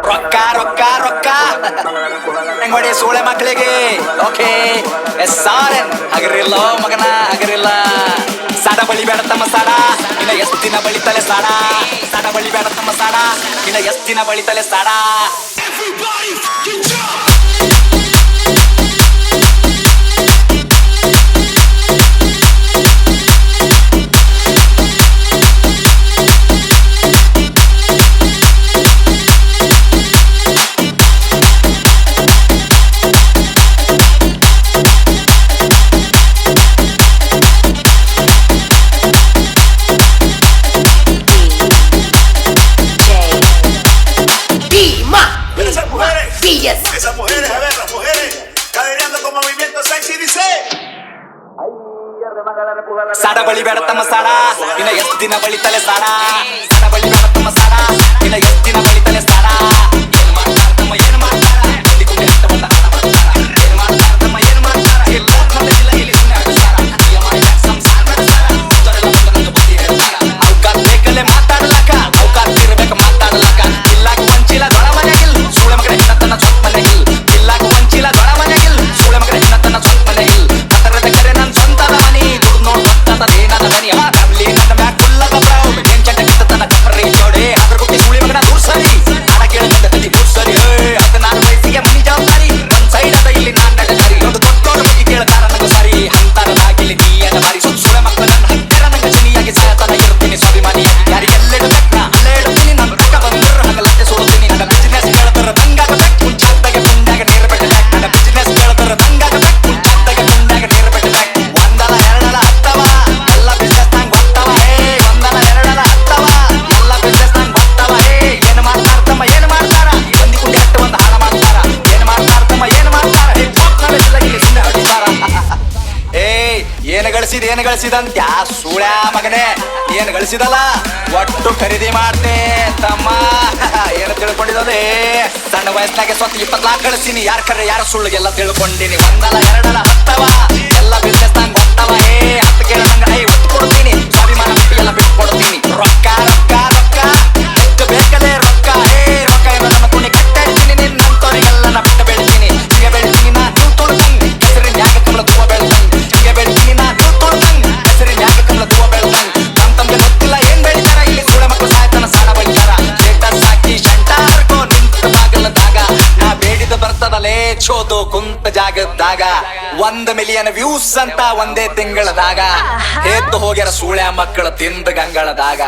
ರೊಕ್ಕ ರೊಕ್ಕ ರೊಕ್ಕ ಹೆಂಗೊಡಿ ಸೂಳೆ ಮಕ್ಕಳಿಗೆ ಓಕೆ ಸಾರನ್ ಹಗರಿಲ್ಲ ಮಗನ ಹಗರಿಲ್ಲ ಸಾಡ ಬಳಿ ಬೇಡ ತಮ್ಮ ಸಾಡ ಇನ್ನ ಎಷ್ಟ್ ದಿನ ಬಳಿತಲೆ ಸಾಡ ಸಾಡ ಬಳಿ ಬೇಡ ತಮ್ಮ ಸಾಡ ಇನ್ನ ಎಷ್ಟ್ ದಿನ ಬಳಿತಲೆ ಸಾಡ Esas mujeres, a ver, las mujeres cadereando con movimiento sexy, dice. ಸಾಡ ಬಳಿ ಬೇಡ ತಮ್ಮ ಸಾಡ ಇನ್ನ ಎಷ್ಟ್ ದಿನ ಬಳಿತಲೆ ಸಾಡ ಸಾಡ ಬಳಿ ಬೇಡ ತಮ್ಮ ಸಾಡ ಇನ್ನ ಎಷ್ಟ್ ದಿನ ಬಳಿತಲೆ ಸಾಡ ಏನ್ ಮಾಡ್ತಾರ ತಮ್ಮ ಏನ್ ಮಾಡ್ತಾರ ಹೊಂದಿಕೊಂಡೆ ಅಂತ ಬಂದ ಏನ್ ಮಾಡ್ತಾರ ತಮ್ಮ ಏನ್ ಮಾಡ್ತಾರ ಎಲ್ಲ ಇಲ್ಲ ಇಲ್ಲಿ ಸುಮ್ಮನೆ ಆಡ್ತಾರ ಈಗ ಮಾಡಿದ ಸಂಸಾರ ನಡೆಸ್ತಾರ ಉತ್ತರೆಲ್ಲ ಬಂದ ಬುದ್ಧಿ ಹೇಳ್ತಾರ ಅವಕಾಶ ಬೇಕಲ್ಲೇ ಮಾತಾಡ್ಲಕ್ಕ ಅವಕಾಶ ಇರ್ಬೇಕು ಮಾತಾಡ್ಲಕ್ಕ ಇಲ್ಲಾಕ ಒಂಚಿಲ್ಲ ದೊಡ ಮನೆಗಿಲ್ ಸೂಳೆ ಮಗನ ಇನ್ನ ತನ್ನ ಸ್ವಂತ ಮನೆಗಿಲ್ ಇಲ್ಲಾಕ ಒಂಚಿಲ್ಲ ದೊಡ ಮನೆಗಿಲ್ ಸೂಳೆ ಮಗನ ಇನ್ನ ತನ್ನ ಸ್ವಂತ ಮನೆಗಿಲ್ ಕತ್ತರದ ಕರೆ ನನ್ ಸ್ವಂತದ ಮನಿ ದುಡ್ಡು ನೋಡ್ ಏನದ ಮನಿ ಫ್ಯಾಮಿಲಿ ನನ್ನ ಮ್ಯಾಕ್ ಫುಲ್ಲದ ಪ್ರೌಡ್ ಏನ್ ಚಟ ಕಿತ್ತ ತನ್ನ ಕಪ್ಪರಿ ಜೋಡೆ ಅದ್ರ ಕುಟ್ಟಿ ಸುಳಿ ಮಗನ ದೂರ್ ಸರಿ ಆಡ ಕೇಳಿದ ತಡಿ ದೂರ್ ಸರಿ ಅದ ನಾನು ವಯಸ್ಸಿಗೆ ಮನಿ ಜವಾಬ್ದಾರಿ ಒಂದ್ ಸೈಡ್ ಅದ ಇಲ್ಲಿ ನಾನ್ ನಡೆದಾರಿ ಒಂದು ದೊಡ್ಡೋರ ಬಗ್ಗೆ ಕೇಳ್ತಾರ ನಂಗ ಸರಿ ಅಂತಾರದಾಗಿಲ್ಲಿ ನೀ ಅನ್ನ ಬಾರಿ ಸುಳೆ ಮಕ್ಕಳ ನನ್ನ ಹತ್ತಿರ ನಂಗ ಜನಿಯಾಗಿ ಸಾಯತನ ಇರ್ತೀನಿ ಸ್ವಾಭಿಮಾನಿ ಯಾರಿಗೆಲ್ಲೆಡು ಬೆಕ್ಕ ಅಲ್ಲೇ ಇಡ್ತೀನಿ ನನ್ನ ತಕ್ಕ ಬಂದ್ರ ಹಗಲತ್ತೆ ಸೋಡ್ತೀನಿ ನನ್ನ ಬಿಸಿನೆಸ್ ಕೇಳ್ತಾರ ದಂಗಾಗ ಬೆಕ್ ಮುಂಚಾತ್ತಾಗೆ ಮುಂಡಾಗ ನೀರು ಬೆಟ್ಟ ಬೆಕ್ ನನ್ನ ಬಿಸಿನೆಸ್ ಕೇಳ್ತಾರ ದಂಗಾಗ ಬೆಕ್ ಮುಂಚಾತ್ತಾಗೆ ಮುಂಡಾಗ ನೀರು ಬೆಟ್ಟ ಬೆಕ್ ಒಂದಲ ಎರಡಲ ಹತ್ತವ ಎಲ್ಲ ಬಿಸಿನೆಸ್ ನಂಗ್ ಗೊತ್ತವ ಹೇ ಒಂದಲ ಎರಡಲ ಹತ್ತವ ಎಲ್ಲ ಬಿಸಿನೆಸ್ ನಂಗ್ ಗೊತ್ತವ ಹೇ ಏನ್ ಮಾಡ್ತಾರ ತಮ್ಮ ಏನ್ ಮಾಡ್ತಾರ ಬಂದಿಕೊಂಡು ಎಟ್ಟು ಒಂದು ಹಾಳ ಮಾಡ್ತಾರ ಏನ್ ಮಾಡ್ತಾರ ತಮ್ಮ ಏನ್ ಮಾಡ್ತಾರ ಹೇ ಪಾಪ್ನ ಬೆಲ್ಲ ಇಲ್ಲಿ ಸುಮ್ಮನೆ ಹೊಡಿತಾರ ಏನ್ ಗಳಿಸಿದಂತ ಯಾ ಸೂಳ್ಯಾ ಮಗನೇ ಏನ್ ಗಳಿಸಿದಲ್ಲ ಒಟ್ಟು ಖರೀದಿ ಮಾಡ್ತೆ ತಮ್ಮ ಏನು ತಿಳ್ಕೊಂಡಿರೋದೇ ಸಣ್ಣ ವಯಸ್ಸಿನಾಗೆ ಸ್ವತ್ತು 20 ಲಾಖ ಗಳಿಸ್ತೀನಿ ಯಾರ ಕರೆ ಯಾರ ಸುಳ್ಳಿಗೆಲ್ಲ ತಿಳ್ಕೊಂಡಿನಿ ಒಂದಲ್ಲ ಎರಡಲ್ಲ ಹತ್ತವ ಎಲ್ಲ ಬಿಸ್ನೆಸ್ ನಂಗೆ ಗೊತ್ತವ ಹೇ ಹತ್ತು ಕೇಳ ನಂಗೆ ಹೈ ಒತ್ತು ಕೊಡ್ತೀನಿ ಸ್ವಾಭಿಮಾನ ಬಿಟ್ಟು ಎಲ್ಲ ಬಿಟ್ಟು ಕೊಡ್ತೀನಿ ರೊಕ್ಕ ರೊಕ್ಕ ರೊಕ್ಕ ಎಷ್ಟು ಬೇಕಲ್ಲೇ ರೊಕ್ಕ ಹೇ ರೊಕ್ಕ ಎಲ್ಲ ನನ್ನ ಕುಣಿ ಕಟ್ಟಾಡ್ತೀನಿ ನಿನ್ನಂತವರಿಗೆಲ್ಲ ನಾ ಬಿಟ್ಟು ಬೆಳಿತೀನಿ ಹೀಗೆ ಬೆಳಿತೀನಿ ನಾ ನೀವು ತೊಳ್ದಂಗ್ ಹೆಸರಿನ ಯಾಕೆ ಕಮಲ ತುಂಬ ಬೆಳ್ದಂಗ್ ಹೀಗೆ ಬೆಳಿತೀನಿ ನಾ ನೀವು ತೊಳ್ದಂಗ್ ಹೆಸರಿನ ಯಾಕೆ ಕಮಲ ತುಂಬ ಬೆಳ್ದಂಗ್ ತಮ್ಗೆ ಗೊತ್ತಿಲ್ಲ ಏನ್ ಬೆಳಿತಾರ ಇಲ್ಲಿ ಸೂಳೆ ಮಕ್ಕಳು ಸಾಯ್ತಾನ ಸಾಡ ಬಳಿತಾರ ಸ್ಟೇಟಸ್ ಹಾಕಿ ಶಂಟಾರ್ಕೋ ನಿಂತ ಬಾಗಲದಾಗ ನಾ ಬೇಡಿದ ಬರ್ತದಲೇ ಚೋದು ಕುಂತ ಜಾಗದಾಗ 1 ಮಿಲಿಯನ್ ವ್ಯೂಸ್ ಅಂತ ಒಂದೇ ತಿಂಗಳದಾಗ ಎದ್ದು ಹೋಗ್ಯಾರ ಸೂಳ್ಯ ಮಕ್ಕಳು ತಿಂದ ಗಂಗಳದಾಗ